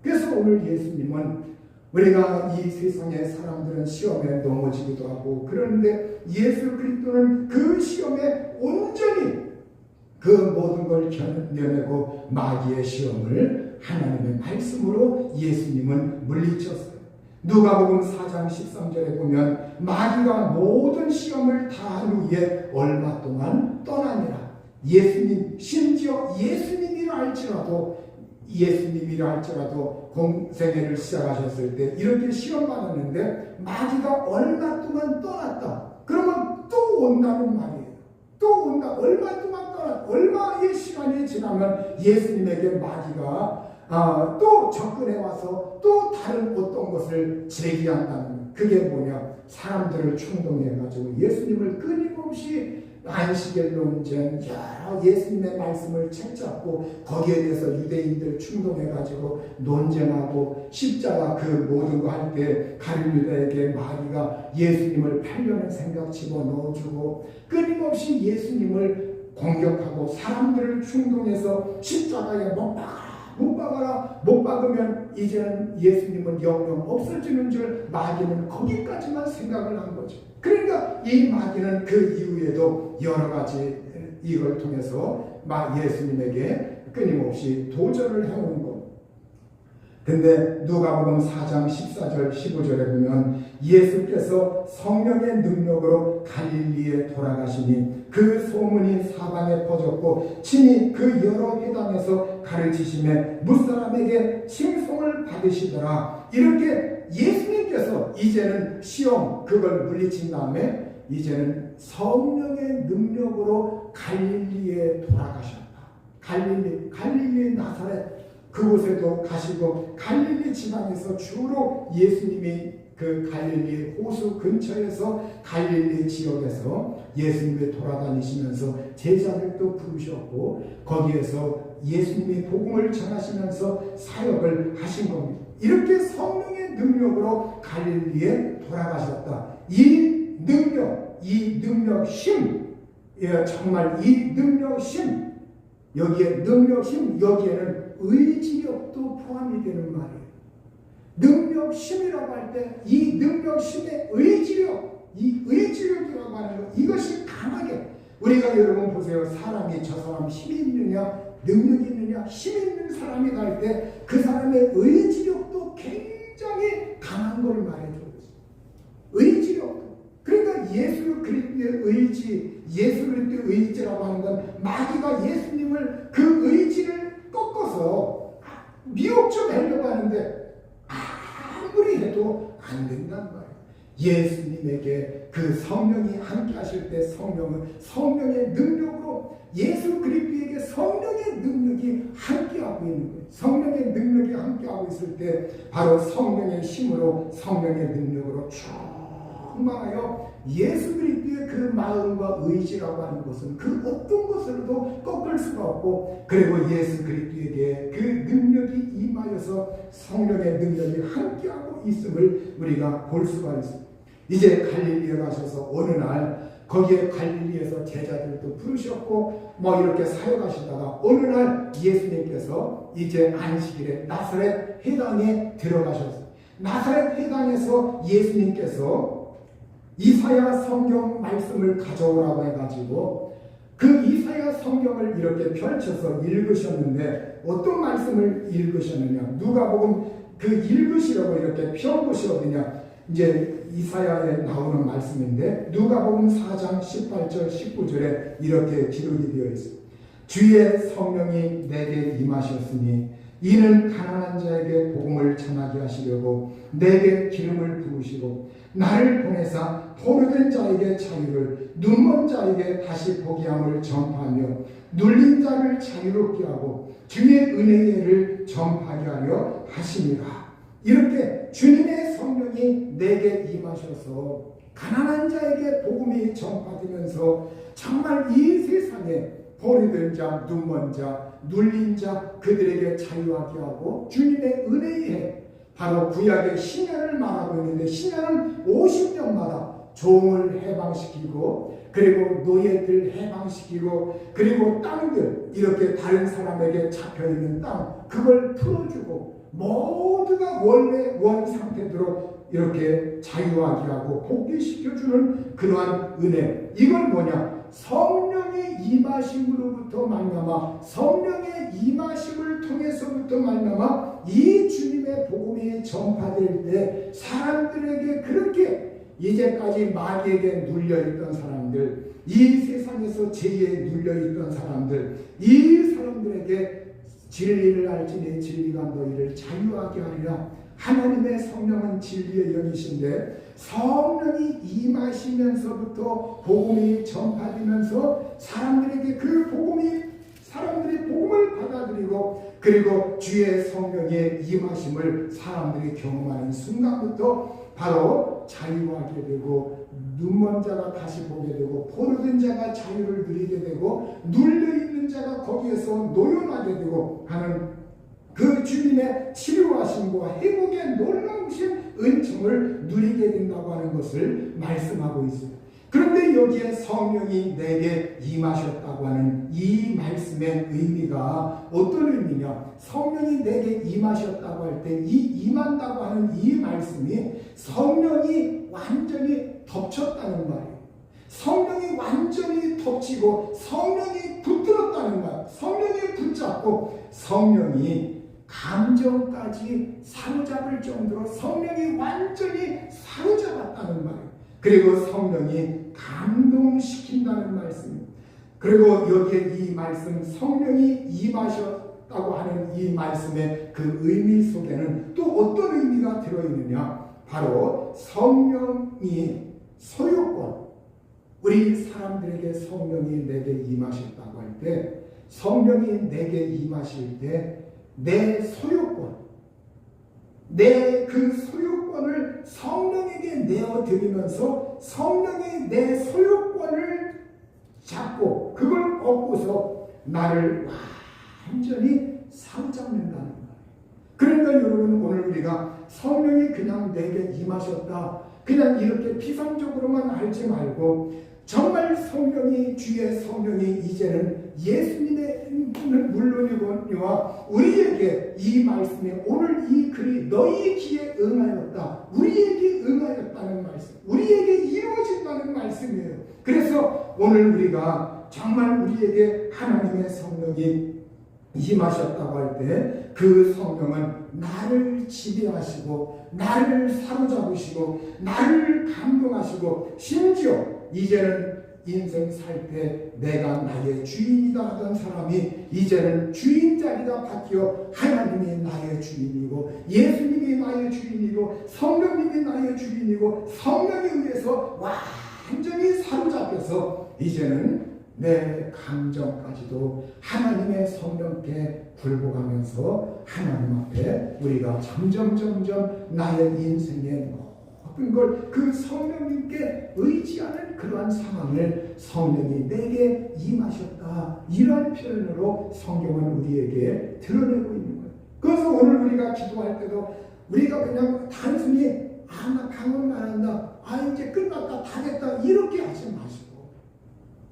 그래서 오늘 예수님은, 우리가 이 세상의 사람들은 시험에 넘어지기도 하고 그러는데 예수 그리스도는 그 시험에 온전히 그 모든 걸 견뎌내고 마귀의 시험을 하나님의 말씀으로 예수님은 물리쳤어요. 누가복음 4장 13절에 보면 마귀가 모든 시험을 다한 후에 얼마 동안 떠나니라. 예수님, 심지어 예수님이라 할지라도 공생애를 시작하셨을 때 이렇게 시험받았는데 마귀가 얼마 동안 떠났다. 그러면 또 온다는 말이에요. 또 온다. 얼마 동안 떠났다. 얼마의 시간이 지나면 예수님에게 마귀가 또 접근해 와서 또 다른 어떤 것을 제기한다는, 그게 뭐냐? 사람들을 충동해가지고 예수님을 끊임없이 안식일 논쟁, 여러 예수님의 말씀을 책잡고 거기에 대해서 유대인들 충동해가지고 논쟁하고 십자가 그 모든 거 할 때 가룟유다에게 마귀가 예수님을 팔려는 생각 집어넣어주고 끊임없이 예수님을 공격하고 사람들을 충동해서 십자가에 못 박으면 이제는 예수님은 영영 없어지는 줄 마귀는 거기까지만 생각을 한 거죠. 그러니까 이 마귀는 그 이후에도 여러 가지 이걸 통해서 예수님에게 끊임없이 도전을 해오는 것. 근데 누가복음 4장 14절 15절에 보면 예수께서 성령의 능력으로 갈릴리에 돌아가시니 그 소문이 사방에 퍼졌고 친히 그 여러 회당에서 가르치심에 무사람에게 칭송을 받으시더라. 이렇게 예수님께서 이제는 시험 그걸 물리친 다음에 이제는 성령의 능력으로 갈릴리에 돌아가셨다. 갈릴리 나사렛 그곳에도 가시고 갈릴리 지방에서 주로 예수님이 그 갈릴리 호수 근처에서 갈릴리 지역에서 예수님이 돌아다니시면서 제자들도 부르셨고 거기에서 예수님이 복음을 전하시면서 사역을 하신 겁니다. 이렇게 성령의 능력으로 갈릴리에 돌아가셨다. 이 능력 힘, 정말 이 능력 힘, 여기에 능력 힘, 여기에는 의지력도 포함이 되는 말이에요. 능력 힘이라고 할 때 이 능력 힘의 의지력, 이 의지력이라고 하는 것, 이것이 강하게 우리가 여러분 보세요. 사람이 저 사람 힘이 있느냐 능력이 있느냐 힘 있는 사람이다 할 때 그 사람의 의지력도 굉장히 강한 걸 말해줘요. 의지력. 그러니까 예수 그리스도의 의지, 예수 그리스도의 의지라고 하는 건 마귀가 예수님을 그 의지를 꺾어서 미혹 좀 하려고 하는데 아무리 해도 안 된단 말이에요. 예수님에게 그 성령이 함께 하실 때 성령의 능력으로 예수 그리스도에게 성령의 능력이 함께하고 있는 거예요. 성령의 능력이 함께하고 있을 때 바로 성령의 힘으로 성령의 능력으로 충만하여 예수 그리스도의 그 마음과 의지라고 하는 것은 그 어떤 것으로도 꺾을 수가 없고 그리고 예수 그리스도에게 그 능력이 임하여서 성령의 능력이 함께하고 있음을 우리가 볼 수가 있습니다. 이제 갈릴리에 가셔서 어느 날 거기에 갈릴리에서 제자들도 부르셨고 이렇게 사역하시다가 어느 날 예수님께서 이제 안식일에 나사렛 회당에 들어가셨어요. 나사렛 회당에서 예수님께서 이사야 성경 말씀을 가져오라고 해가지고 그 이사야 성경을 이렇게 펼쳐서 읽으셨는데 어떤 말씀을 읽으셨느냐, 누가복음 그 읽으시라고 이렇게 펴보시 어디냐, 이제 이사야에 나오는 말씀인데 누가복음 4장 18절 19절에 이렇게 기록이 되어 있습니다. 주의 성령이 내게 임하셨으니 이는 가난한 자에게 복음을 전하게 하시려고 내게 기름을 부으시고 나를 보내사 포로된 자에게 자유를, 눈먼 자에게 다시 보게 함을 전파하며 눌린 자를 자유롭게 하고 주의 은혜를 전파하게 하려 하심이라. 이렇게 주님의 성령이 내게 임하셔서 가난한 자에게 복음이 전파되면서 정말 이 세상에 포로된 자, 눈먼 자, 눌린 자 그들에게 자유하게 하고 주님의 은혜에 바로 구약의 신년을 말하고 있는데 신년은 50년마다 종을 해방시키고 그리고 노예들 해방시키고 그리고 땅들 이렇게 다른 사람에게 잡혀있는 땅 그걸 풀어주고 모두가 원래 원 상태대로 이렇게 자유하게 하고 복귀시켜주는 그러한 은혜. 이건 뭐냐? 성령의 임하심으로부터 말미암아 성령의 임하심을 통해서부터 말미암아 이 주님의 복음이 전파될 때 사람들에게 그렇게 이제까지 마귀에게 눌려있던 사람들, 이 세상에서 죄에 눌려있던 사람들, 이 사람들에게 진리를 알지니 진리가 너희를 자유하게 하리라. 하나님의 성령은 진리의 영이신데 성령이 임하시면서부터 복음이 전파되면서 사람들에게 그 복음이 사람들이 복음을 받아들이고 그리고 주의 성령의 임하심을 사람들이 경험하는 순간부터 바로 자유하게 되고 눈먼 자가 다시 보게 되고 포로된 자가 자유를 누리게 되고 눌려있는 자가 거기에서 노용하게 되고 하는 그 주님의 치료하심과 회복의 놀라우신 은총을 누리게 된다고 하는 것을 말씀하고 있습니다. 그런데 여기에 성령이 내게 임하셨다고 하는 이 말씀의 의미가 어떤 의미냐? 성령이 내게 임하셨다고 할 때 이 임한다고 하는 이 말씀이 성령이 완전히 덮쳤다는 말이에요. 성령이 완전히 덮치고 성령이 붙들었다는 말, 성령이 붙잡고 성령이 감정까지 사로잡을 정도로 성령이 완전히 사로잡았다는 말이에요. 그리고 성령이 감동시킨다는 말씀. 그리고 여기에 이 말씀 성령이 임하셨다고 하는 이 말씀의 그 의미 속에는 또 어떤 의미가 들어있느냐, 바로 성령이 소유권, 우리 사람들에게 성령이 내게 임하셨다고 할 때, 성령이 내게 임하실 때 내 소유권, 내 그 소유권을 성령에게 내어드리면서 성령이 내 소유권을 잡고 그걸 얻고서 나를 완전히 사로잡는다는 거예요. 그러니까 여러분, 오늘 우리가 성령이 그냥 내게 임하셨다, 그냥 이렇게 피상적으로만 알지 말고 정말 성령이, 주의 성령이 이제는 예수님의 물론이거니와 우리에게 이 말씀이, 오늘 이 글이 너희 귀에 응하였다, 우리에게 응하였다는 말씀, 우리에게 이루어진다는 말씀이에요. 그래서 오늘 우리가 정말 우리에게 하나님의 성령이 임하셨다고 할 때 그 성령은 나를 지배하시고 나를 사로잡으시고 나를 감동하시고, 심지어 이제는 인생 살 때 내가 나의 주인이다 하던 사람이 이제는 주인 자리가 바뀌어 하나님이 나의 주인이고 예수님이 나의 주인이고 성령님이 나의 주인이고 성령에 의해서 완전히 사로잡혀서 이제는 내 감정까지도 하나님의 성령께 굴복하면서 하나님 앞에 우리가 점점 나의 인생의 모든 걸 그 성령님께 의지하는 그러한 상황을 성령이 내게 임하셨다, 이런 표현으로 성경은 우리에게 드러내고 있는 거예요. 그래서 오늘 우리가 기도할 때도 우리가 그냥 단순히 나 방언만 한다, 이제 끝났다, 다 됐다, 이렇게 하지 마시고,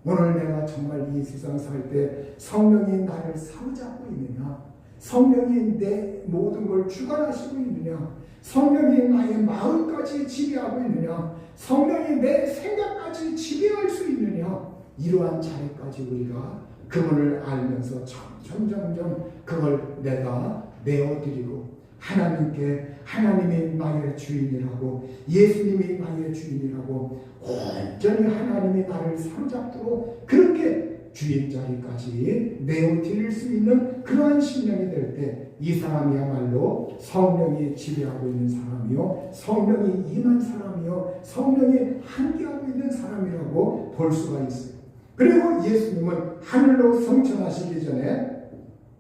오늘 내가 정말 이 세상 살 때 성령이 나를 사로잡고 있느냐, 성령이 내 모든 걸 주관하시고 있느냐, 성령이 나의 마음까지 지배하고 있느냐, 성령이 내 생각까지 지배할 수 있느냐, 이러한 자리까지 우리가 그분을 알면서 점점 그걸 내가 내어드리고 하나님께, 하나님이 나의 주인이라고, 예수님이 나의 주인이라고 온전히 하나님이 나를 사로잡도록 그렇게 주인 자리까지 내어드릴 수 있는 그러한 신령이 될 때 이 사람이야말로 성령이 지배하고 있는 사람이요, 성령이 임한 사람이요, 성령이 함께하고 있는 사람이라고 볼 수가 있어요. 그리고 예수님은 하늘로 승천하시기 전에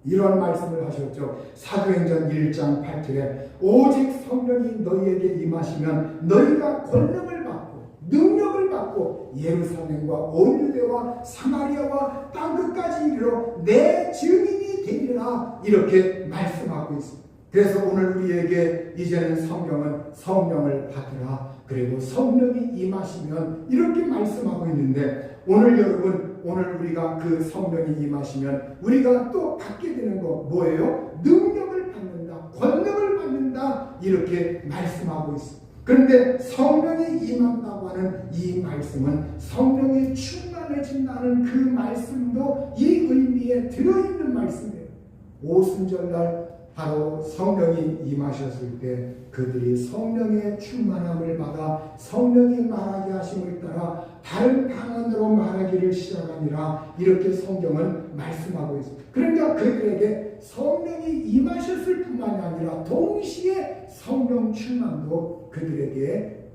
이런 말씀을 하셨죠. 사도행전 1장 8절에 오직 성령이 너희에게 임하시면 너희가 권능을 받고 능력을 받고 예루살렘과 온 유대와 사마리아와 땅끝까지 이르러 내 증인이 되리라, 이렇게 말씀하고 있습니다. 그래서 오늘 우리에게 이제는 성령을 받으라, 그리고 성령이 임하시면, 이렇게 말씀하고 있는데, 오늘 여러분, 오늘 우리가 그 성령이 임하시면 우리가 또 받게 되는 거 뭐예요? 능력을 받는다, 권능을 받는다, 이렇게 말씀하고 있습니다. 그런데 성령이 임한다고 하는 이 말씀은 성령이 충만해진다는 그 말씀도 이 의미에 들어있는 말씀이에요. 오순절날 바로 성령이 임하셨을 때 그들이 성령의 충만함을 받아 성령이 말하게 하심을 따라 다른 방언으로 말하기를 시작하니라, 이렇게 성경은 말씀하고 있습니다. 그러니까 그들에게 성령이 임하셨을 뿐만이 아니라 동시에 성령 충만도 그들에게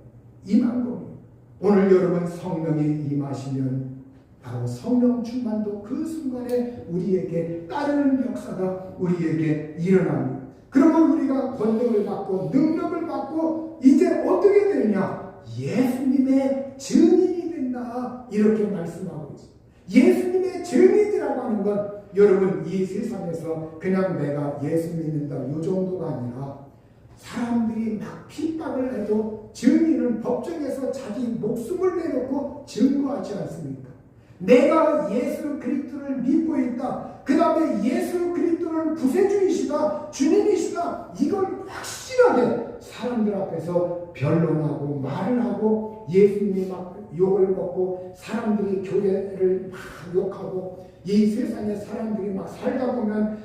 임한 겁니다. 오늘 여러분, 성령이 임하시면 바로 성령 충만도 그 순간에 우리에게 따르는 역사가 우리에게 일어납니다. 그러면 우리가 권능을 받고 능력을 받고 이제 어떻게 되느냐? 예수님의 증인이 된다, 이렇게 말씀하고 있습니다. 예수님의 증인이라고 하는 건 여러분, 이 세상에서 그냥 내가 예수 믿는다 이 정도가 아니라 사람들이 막 핍박을 해도 증인은 법정에서 자기 목숨을 내놓고 증거하지 않습니까? 내가 예수 그리스도를 믿고 있다, 그 다음에 예수 그리스도는 구세주이시다, 주님이시다, 이걸 확실하게 사람들 앞에서 변론하고 말을 하고 예수님이 막 욕을 먹고 사람들이 교회를 막 욕하고 이 세상에 사람들이 막 살다 보면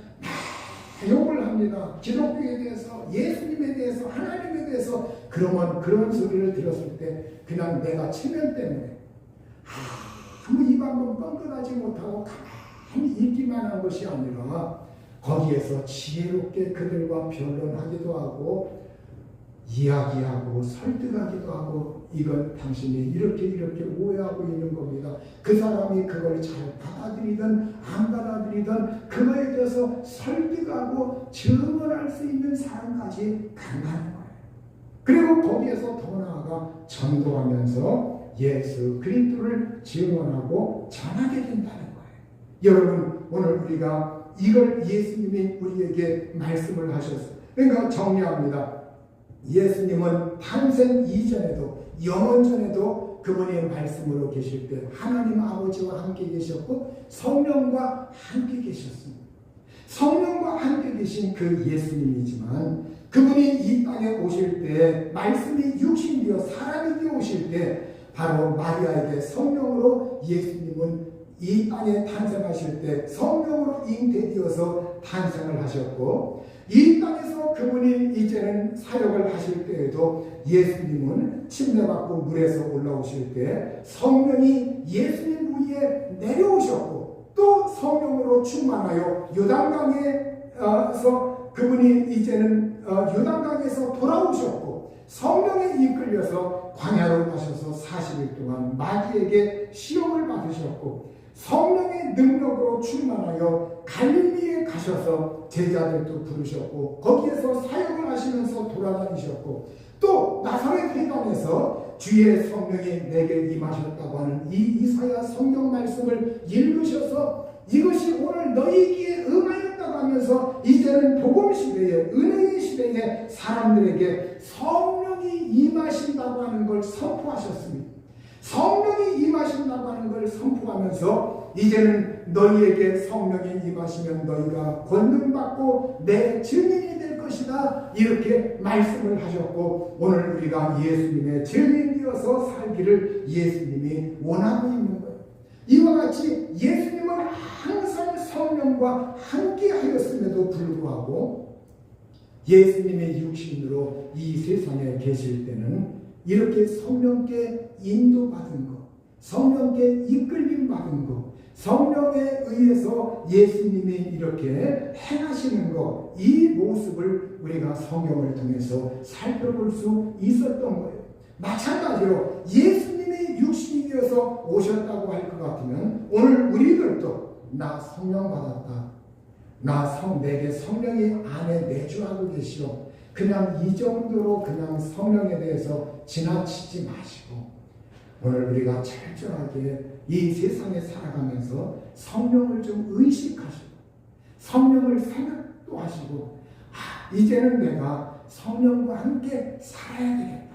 욕을 합니다. 기독교에 대해서, 예수님에 대해서, 하나님에 대해서. 그러면 그런 소리를 들었을 때 그냥 내가 체면 때문에 아무 입 한번 뻥끗하지 못하고 가만히 있기만 한 것이 아니라 거기에서 지혜롭게 그들과 변론하기도 하고 이야기하고 설득하기도 하고 이건 당신이 이렇게 오해하고 있는 겁니다. 그 사람이 그걸 잘 받아들이든 안 받아들이든 그거에 대해서 설득하고 증언할 수 있는 사람까지 간다는 거예요. 그리고 거기에서 더 나아가 전도하면서 예수 그리스도를 증언하고 전하게 된다는 거예요. 여러분 오늘 우리가 이걸 예수님이 우리에게 말씀을 하셨어요. 그러니까 정리합니다. 예수님은 탄생 이전에도 영원 전에도 그분의 말씀으로 계실 때 하나님 아버지와 함께 계셨고 성령과 함께 계셨습니다. 성령과 함께 계신 그 예수님이지만 그분이 이 땅에 오실 때 말씀이 육신되어 사람이 되어 오실 때 바로 마리아에게 성령으로 예수님은 이 땅에 탄생하실 때 성령으로 잉태되어서 탄생을 하셨고 이 땅에서 그분이 이제는 사역을 하실 때에도 예수님은 침례받고 물에서 올라오실 때 성령이 예수님 위에 내려오셨고 또 성령으로 충만하여 요단강에서 그분이 이제는 요단강에서 돌아오셨고 성령에 이끌려서 광야로 가셔서 40일 동안 마귀에게 시험을 받으셨고 성령의 능력으로 충만하여 갈릴리에 가셔서 제자들도 부르셨고 거기에서 사역을 하시면서 돌아다니셨고 또 나사렛 회당에서 주의 성령이 내게 임하셨다고 하는 이 이사야 성경 말씀을 읽으셔서 이것이 오늘 너희 귀에 응하였다고 하면서 이제는 복음 시대에 은혜의 시대에 사람들에게 성령이 임하신다고 하는 걸 선포하셨습니다. 성령이 임하신다고 하는 걸 선포하면서 이제는 너희에게 성령이 임하시면 너희가 권능받고 내 증인이 될 것이다 이렇게 말씀을 하셨고 오늘 우리가 예수님의 증인이어서 살기를 예수님이 원하고 있는 거예요. 이와 같이 예수님은 항상 성령과 함께 하였음에도 불구하고 예수님의 육신으로 이 세상에 계실 때는 이렇게 성령께 인도받은 것, 성령께 이끌림 받은 것, 성령에 의해서 예수님이 이렇게 행하시는 것, 이 모습을 우리가 성경을 통해서 살펴볼 수 있었던 거예요. 마찬가지로 예수님이 육신이 되어서 오셨다고 할 것 같으면 오늘 우리들도 나 성령 받았다. 내게 성령이 안에 내주하고 계시오. 그냥 이 정도로 그냥 성령에 대해서 지나치지 마시고 오늘 우리가 철저하게 이 세상에 살아가면서 성령을 좀 의식하시고 성령을 생각도 하시고 이제는 내가 성령과 함께 살아야 되겠다.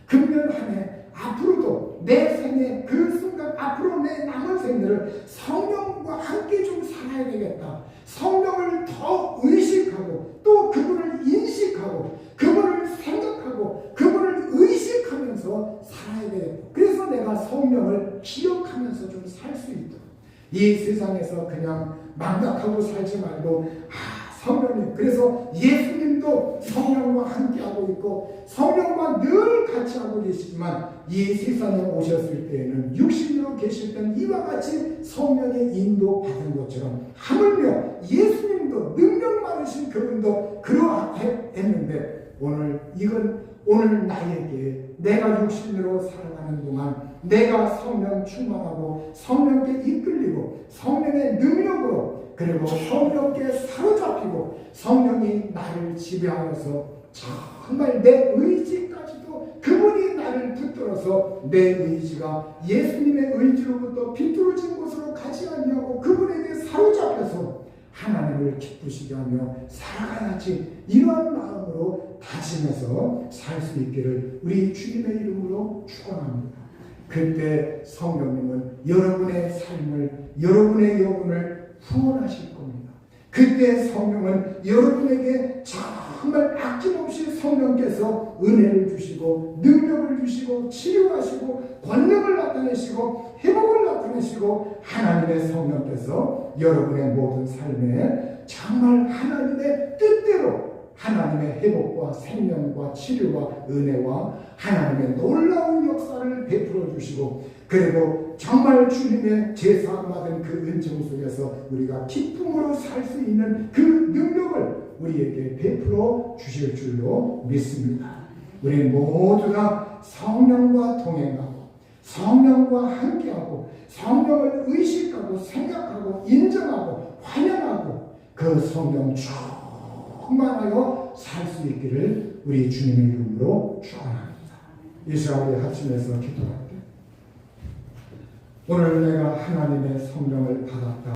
금년 한 해 앞으로도 내 생애 그 순간 앞으로 내 남은 생애를 성령과 함께 좀 살아야 되겠다. 성령을 더 의식하고 또 그분을 인식하고 그분을 생각하고 그분을 의식하면서 살아야 되겠다. 그래서 내가 성령을 기억하면서 좀 살 수 있도록 이 세상에서 그냥 망각하고 살지 말고 성령님 그래서 예수님도 성령과 함께하고 있고 성령과 늘 같이 하고 계시지만 이 세상에 오셨을 때에는 육신으로 계실 때는 이와 같이 성령의 인도 받은 것처럼 하물며 예수님도 능력 많으신 그분도 그러했는데 오늘 나에게 내가 육신으로 살아가는 동안 내가 성령 충만하고 성령께 이끌리고 성령의 능력으로 그리고 성령께 사로잡히고 성령이 나를 지배하여서 정말 내 의지까지도 그분이 나를 붙들어서 내 의지가 예수님의 의지로부터 비뚤어진 곳으로 가지 아니하고 그분에게 사로잡혀서 하나님을 기쁘시게 하며 살아가야지 이러한 마음으로 다짐해서 살 수 있기를 우리 주님의 이름으로 축원합니다. 그때 성령님은 여러분의 삶을 여러분의 영혼을 구원하실 겁니다. 그때 성령은 여러분에게 정말 아낌없이 성령께서 은혜를 주시고 능력을 주시고 치료하시고 권능을 나타내시고 회복을 나타내시고 하나님의 성령께서 여러분의 모든 삶에 정말 하나님의 뜻대로 하나님의 회복과 생명과 치료와 은혜와 하나님의 놀라운 역사를 베풀어 주시고, 그리고 정말 주님의 제사함 받은 그 은총 속에서 우리가 기쁨으로 살 수 있는 그 능력을 우리에게 베풀어 주실 줄로 믿습니다. 우리 모두 다 성령과 동행하고 성령과 함께하고 성령을 의식하고 생각하고 인정하고 환영하고 그 성령 충만하여 살 수 있기를 우리 주님의 이름으로 축원합니다. 이 시간 우리 합심해서 기도할게요. 오늘 내가 하나님의 성령을 받았다.